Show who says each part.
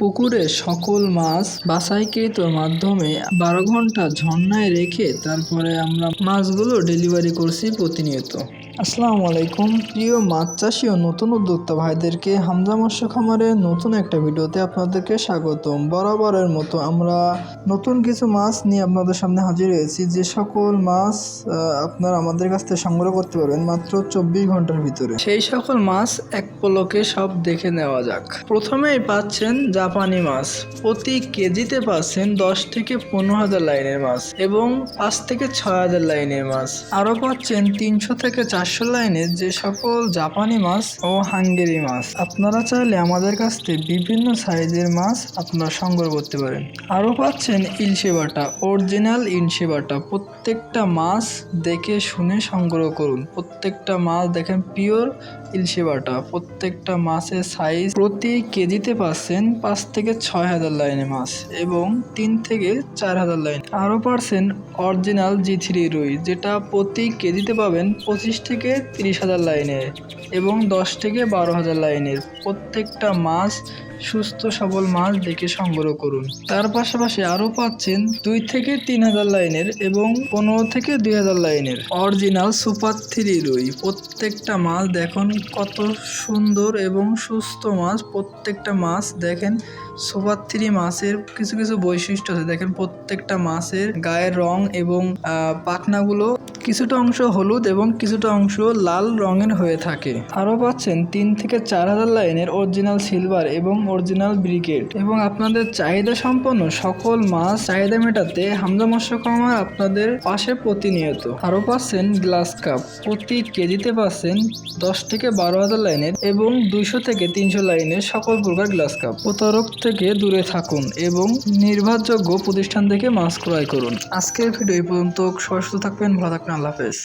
Speaker 1: পুকুরে সকল মাছ বাছাইকৃত মাধ্যমে 12 ঘন্টা ঝর্ণায় রেখে তারপরে আমরা মাছগুলো ডেলিভারি করছি প্রতিনিয়ত। আসসালামু আলাইকুম প্রিয় মাছ চাষী ও নতুন উদ্যোক্তা ভাইদেরকে হামজা মৎস্য খামারের নতুন একটা ভিডিওতে আপনাদেরকে স্বাগতম। বরাবরের মতো আমরা নতুন কিছু মাছ নিয়ে আপনাদের সামনে হাজির হয়েছি, যে সকল মাছ আপনারা আমাদের কাছ থেকে সংগ্রহ করতে পারবেন মাত্র 24 ঘন্টার ভিতরে। সেই সকল মাছ এক পলকে সব দেখে নেওয়া যাক। প্রথমেই পাচ্ছেন জাপানি মাছ, প্রতি কেজিতে পাচ্ছেন 10 থেকে 15,000 লাইনের মাছ এবং 5 থেকে 6,000 লাইনের মাছ। আরও পাচ্ছেন 300 থেকে 400 লাইনের যে সকল জাপানি মাছ ও হাঙ্গেরি মাছ। আপনারা চাইলে আমাদের কাছ থেকে বিভিন্ন সাইজের মাছ আপনারা সংগ্রহ করতে পারেন। আরও পাচ্ছেন ইলশে বাটা, অরিজিনাল ইলশে বাটা। প্রত্যেকটা মাছ দেখে শুনে সংগ্রহ করুন। প্রত্যেকটা মাছ দেখেন পিওর ইলশে বাটা। প্রত্যেকটা মাছের সাইজ প্রতি কেজিতে পাচ্ছেন 5 থেকে 6,000 লাইনের মাছ এবং 3 থেকে 4,000 লাইন। আরও পাচ্ছেন অরিজিনাল G3 রুই, যেটা প্রতি কেজিতে পাবেন 25 থেকে 30,000 লাইনের এবং 10 থেকে 12,000 লাইনের। প্রত্যেকটা মাছ সুস্থ সবল মাছ দেখে সংগ্রহ করুন। তার পাশাপাশি আরও পাচ্ছেন 2 থেকে 3,000 লাইনের এবং 15 থেকে 2,000 লাইনের অরিজিনাল সুপার 3 রুই। প্রত্যেকটা মাছ দেখুন কত সুন্দর এবং সুস্থ মাছ। প্রত্যেকটা মাছ দেখেন সুপার 3 মাছের কিছু কিছু বৈশিষ্ট্য আছে। দেখেন প্রত্যেকটা মাছের গায়ের রং এবং পাখনাগুলো কিছুটা অংশ হলুদ এবং কিছুটা অংশ লাল রঙের হয়ে থাকে। আরও পাচ্ছেন 3 থেকে 4,000 লাইনের অরিজিনাল সিলভার এবং অরিজিনাল ব্রিগেড। এবং আপনাদের চাহিদা সম্পন্ন সকল মাছ চাহিদা মেটাতে হামজা মৎস্য খামার আপনাদের পাশে প্রতিনিয়ত। আরও পাচ্ছেন গ্লাস কাপ, প্রতি কেজিতে পাচ্ছেন 10 থেকে 12,000 লাইনের এবং 200 থেকে 300 লাইনের সকল প্রকার গ্লাস কাপ। প্রতারক থেকে দূরে থাকুন এবং নির্ভরযোগ্য প্রতিষ্ঠান থেকে মাছ ক্রয় করুন। আজকের ভিডিও এই পর্যন্ত। সবাই সুস্থ থাকবেন, ভালো থাকবেন, আল্লাহ হাফেজ।